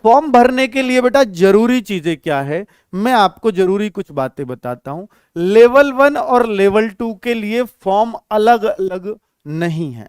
Form भरने के लिए बेटा जरूरी चीजें क्या है, मैं आपको जरूरी कुछ बातें बताता हूं। लेवल 1 और लेवल 2 के लिए फॉर्म अलग अलग नहीं है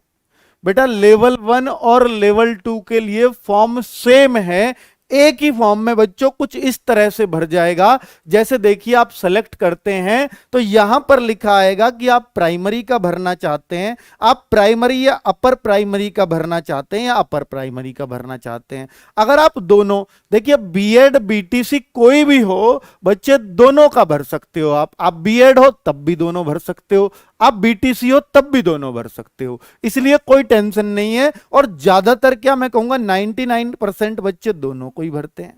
बेटा। लेवल 1 और लेवल 2 के लिए फॉर्म सेम है। एक ही फॉर्म में बच्चों कुछ इस तरह से भर जाएगा, जैसे देखिए आप सेलेक्ट करते हैं तो यहां पर लिखा आएगा कि आप प्राइमरी का भरना चाहते हैं, आप प्राइमरी या अपर प्राइमरी का भरना चाहते हैं या अपर प्राइमरी का भरना चाहते हैं। अगर आप दोनों, देखिए बीएड बीटीसी कोई भी हो बच्चे, दोनों का भर सकते हो। आप बीएड हो तब भी दोनों भर सकते हो, आप बीटीसी हो तब भी दोनों भर सकते हो, इसलिए कोई टेंशन नहीं है। और ज्यादातर क्या मैं कहूंगा 99% बच्चे दोनों को ही भरते हैं,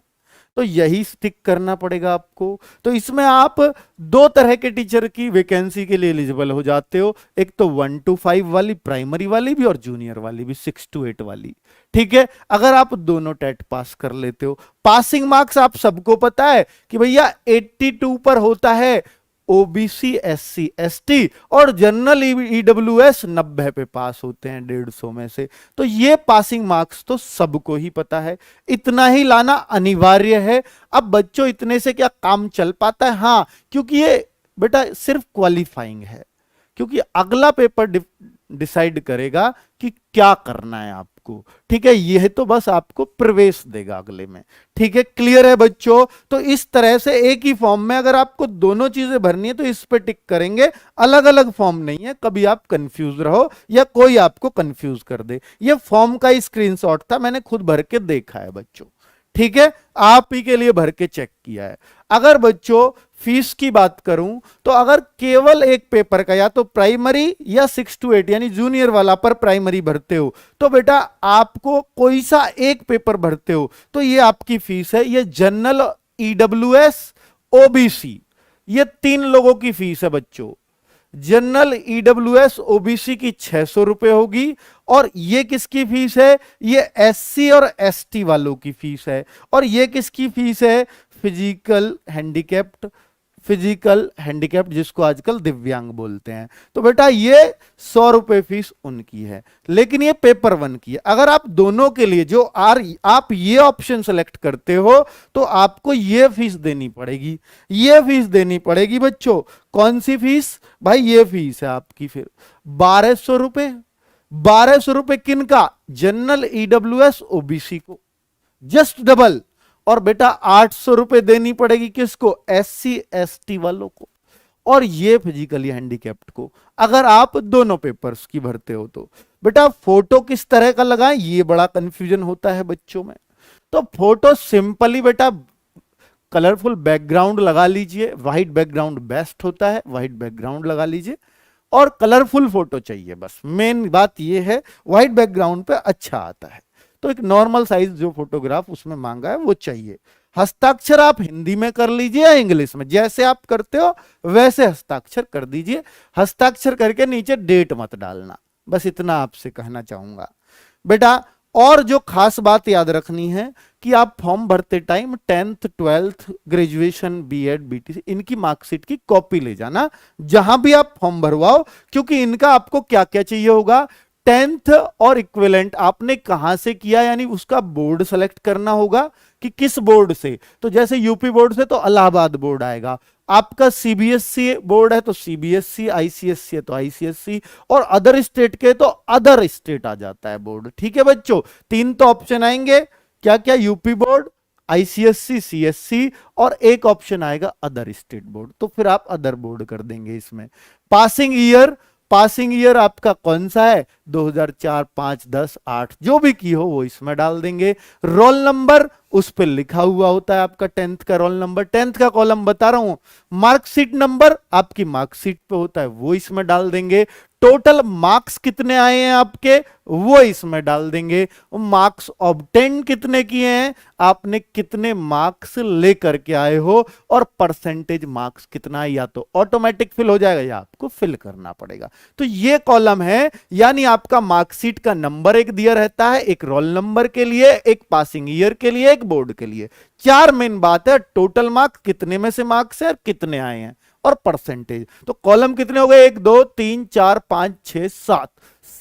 तो यही स्टिक करना पड़ेगा आपको। तो इसमें आप दो तरह के टीचर की वैकेंसी के लिए एलिजिबल हो जाते हो, एक तो 1 to 5 वाली प्राइमरी वाली भी और जूनियर वाली भी 6 to 8 वाली। ठीक है, अगर आप दोनों टेट पास कर लेते हो, पासिंग मार्क्स आप सबको पता है कि भैया 82 पर होता है ओबीसी एससी एसटी, और जनरल ईडब्ल्यूएस 90 पे पास होते हैं 150 में से। तो ये पासिंग मार्क्स तो सबको ही पता है, इतना ही लाना अनिवार्य है। अब बच्चों इतने से क्या काम चल पाता है? हाँ, क्योंकि ये बेटा सिर्फ क्वालिफाइंग है, क्योंकि अगला पेपर डिसाइड करेगा कि क्या करना है आपको। ठीक है, यह तो बस आपको प्रवेश देगा अगले में। ठीक है, क्लियर है बच्चों? तो इस तरह से एक ही फॉर्म में अगर आपको दोनों चीजें भरनी है तो इस पे टिक करेंगे, अलग अलग फॉर्म नहीं है, कभी आप कंफ्यूज रहो या कोई आपको कंफ्यूज कर दे। ये फॉर्म का ही स्क्रीनशॉट था, मैंने खुद भर के देखा है बच्चों। ठीक है, आप ही के लिए भर के चेक किया है। अगर बच्चों फीस की बात करूं तो अगर केवल एक पेपर का या तो प्राइमरी या 6 to 8 यानी जूनियर वाला पर प्राइमरी भरते हो तो बेटा आपको कोई सा एक पेपर भरते हो तो ये आपकी फीस है। ये जनरल ईडब्ल्यूएस ओबीसी ये 3 लोगों की फीस है बच्चों। जनरल ईडब्ल्यूएस ओबीसी की 600 रुपए होगी, और ये किसकी फीस है? ये एससी और एसटी वालों की फीस है। और ये किसकी फीस है? फिजिकल हैंडीकैप्ड, फिजिकल हैंडीकैप्ड जिसको आजकल दिव्यांग बोलते हैं। तो बेटा ये 100 रुपए फीस उनकी है, लेकिन ये पेपर 1 की है। अगर आप दोनों के लिए जो आप ये ऑप्शन सेलेक्ट करते हो तो आपको ये फीस देनी पड़ेगी, ये फीस देनी पड़ेगी बच्चों। कौन सी फीस भाई? ये फीस है आपकी फिर 1200 रुपए। 1200 रुपए किनका? जनरल ईडब्ल्यूएस ओबीसी को, जस्ट डबल। और बेटा 800 रुपए देनी पड़ेगी किसको? एससी एसटी वालों को, और ये फिजिकली हैंडीकैप्ड को, अगर आप दोनों पेपर्स की भरते हो तो। बेटा फोटो किस तरह का लगाएं, ये बड़ा कंफ्यूजन होता है बच्चों में। तो फोटो सिंपली बेटा कलरफुल बैकग्राउंड लगा लीजिए, व्हाइट बैकग्राउंड बेस्ट होता है, व्हाइट बैकग्राउंड लगा लीजिए और कलरफुल फोटो चाहिए, बस मेन बात यह है। व्हाइट बैकग्राउंड पे अच्छा आता है, तो एक नॉर्मल साइज जो फोटोग्राफ उसमें मांगा है वो चाहिए। हस्ताक्षर आप हिंदी में कर लीजिए या इंग्लिश में, जैसे आप करते हो वैसे हस्ताक्षर कर दीजिए। हस्ताक्षर करके नीचे डेट मत डालना, बस इतना आपसे कहना चाहूंगा बेटा। और जो खास बात याद रखनी है कि आप फॉर्म भरते time 10th 12th graduation B Ed BTC इनकी मार्कशीट की कॉपी ले जाना जहां भी आप फॉर्म भरवाओ, क्योंकि इनका आपको क्या क्या चाहिए होगा। 10th और इक्विवेलेंट आपने कहां से किया, यानी उसका बोर्ड सेलेक्ट करना होगा कि किस बोर्ड से। तो जैसे यूपी बोर्ड से तो इलाहाबाद बोर्ड आएगा, आपका सीबीएसई बोर्ड है तो सीबीएसई, आईसीएसई है तो आईसीएसई, और अदर स्टेट के तो अदर स्टेट आ जाता है बोर्ड। ठीक है बच्चों, 3 तो ऑप्शन आएंगे, क्या क्या? यूपी बोर्ड, आईसीएससी, सीएससी, और एक ऑप्शन आएगा अदर स्टेट बोर्ड, तो फिर आप अदर बोर्ड कर देंगे इसमें। पासिंग ईयर, पासिंग ईयर आपका कौन सा है? 2004, 5, 10, 8 जो भी की हो वो इसमें डाल देंगे। रोल नंबर उस पर लिखा हुआ होता है आपका 10th का रोल नंबर, 10th का कॉलम बता रहा हूं। मार्कशीट नंबर आपकी मार्कशीट पे होता है वो इसमें डाल देंगे। टोटल मार्क्स कितने आए हैं आपके वो इसमें डाल देंगे। मार्क्स ऑब्टेन कितने किए हैं, आपने कितने मार्क्स लेकर के आए हो, और परसेंटेज मार्क्स कितना है, या तो ऑटोमेटिक फिल हो जाएगा या आपको फिल करना पड़ेगा। तो ये कॉलम है, यानी आपका मार्कशीट का नंबर एक दिया रहता है, एक रोल नंबर के लिए, एक पासिंग ईयर के लिए, एक बोर्ड के लिए। 4 मेन बात है, टोटल मार्क्स कितने में से मार्क्स है और कितने आए हैं, और परसेंटेज। तो कॉलम कितने हो गए? 1 2 3 4 5 6 7,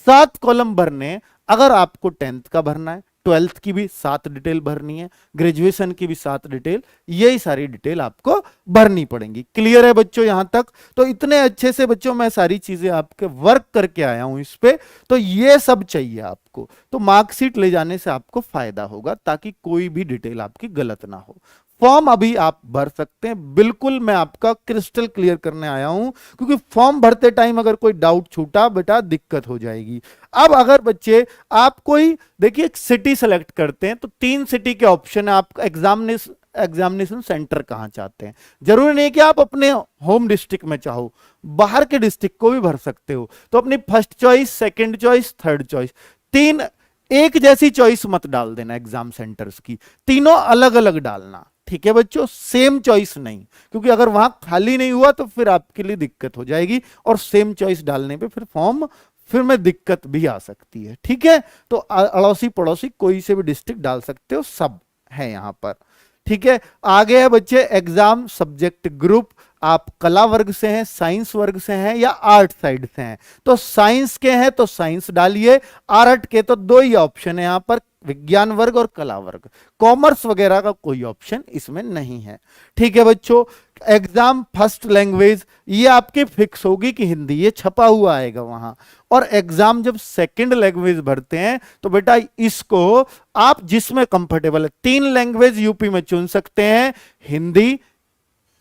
7 कॉलम भरने। अगर आपको 10th का भरना है ट्वेल्थ की भी 7 डिटेल भरनी है, ग्रेजुएशन की भी 7 डिटेल, यही सारी डिटेल आपको भरनी पड़ेंगी। क्लियर है बच्चों यहां तक? तो इतने अच्छे से बच्चों मैं सारी चीजें आपके वर्क करके आया हूं इस पे, तो ये सब चाहिए आपको, तो मार्कशीट ले जाने से आपको फायदा होगा ताकि कोई भी डिटेल आपकी गलत ना हो। फॉर्म अभी आप भर सकते हैं, बिल्कुल मैं आपका क्रिस्टल क्लियर करने आया हूं, क्योंकि फॉर्म भरते टाइम अगर कोई डाउट छूटा बेटा दिक्कत हो जाएगी। अब अगर बच्चे आप कोई देखिए सिटी सेलेक्ट करते हैं तो 3 सिटी के ऑप्शन है, आप एग्जामिनेशन सेंटर कहां चाहते हैं। जरूरी नहीं कि आप अपने होम डिस्ट्रिक्ट में चाहो, बाहर के डिस्ट्रिक्ट को भी भर सकते हो। तो अपनी first choice, second choice, third choice, 3 एक जैसी चॉइस मत डाल देना एग्जाम सेंटर्स की, तीनों अलग अलग डालना, ठीक है बच्चों, सेम चॉइस नहीं, क्योंकि अगर वहां खाली नहीं हुआ तो फिर आपके लिए दिक्कत हो जाएगी, और सेम चॉइस डालने पे फिर फॉर्म फिर में दिक्कत भी आ सकती है। ठीक है, तो अड़ोसी पड़ोसी कोई से भी डिस्ट्रिक्ट डाल सकते हो, सब है यहां पर। ठीक है, आगे है बच्चे एग्जाम सब्जेक्ट ग्रुप, आप कला वर्ग से हैं, साइंस वर्ग से हैं, या आर्ट साइड से हैं। तो साइंस के हैं तो साइंस डालिए, आर्ट के तो 2 ही ऑप्शन है यहां पर, विज्ञान वर्ग और कला वर्ग, कॉमर्स वगैरह का कोई ऑप्शन इसमें नहीं है। ठीक है बच्चों, एग्जाम फर्स्ट लैंग्वेज ये आपकी फिक्स होगी कि हिंदी, ये छपा हुआ आएगा वहां। और एग्जाम जब सेकंड लैंग्वेज भरते हैं तो बेटा इसको आप जिसमें कंफर्टेबल है, 3 लैंग्वेज यूपी में चुन सकते हैं, हिंदी,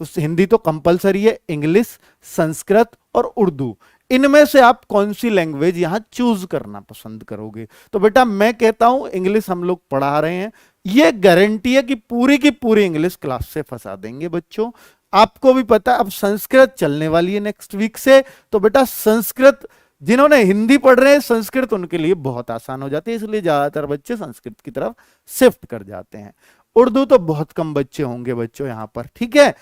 उस हिंदी तो कंपलसरी है, इंग्लिश, संस्कृत और उर्दू, इनमें से आप कौन सी लैंग्वेज यहां चूज करना पसंद करोगे। तो बेटा मैं कहता हूं इंग्लिश हम लोग पढ़ा रहे हैं, ये गारंटी है कि की पूरी इंग्लिश क्लास से फंसा देंगे बच्चों। आपको भी पता है अब संस्कृत चलने वाली है नेक्स्ट वीक से, तो बेटा संस्कृत जिन्होंने हिंदी पढ़ रहे हैं संस्कृत उनके लिए बहुत आसान हो जाती है, इसलिए ज्यादातर बच्चे संस्कृत की तरफ शिफ्ट कर जाते हैं। उर्दू तो बहुत कम बच्चे होंगे बच्चों यहां पर। ठीक है।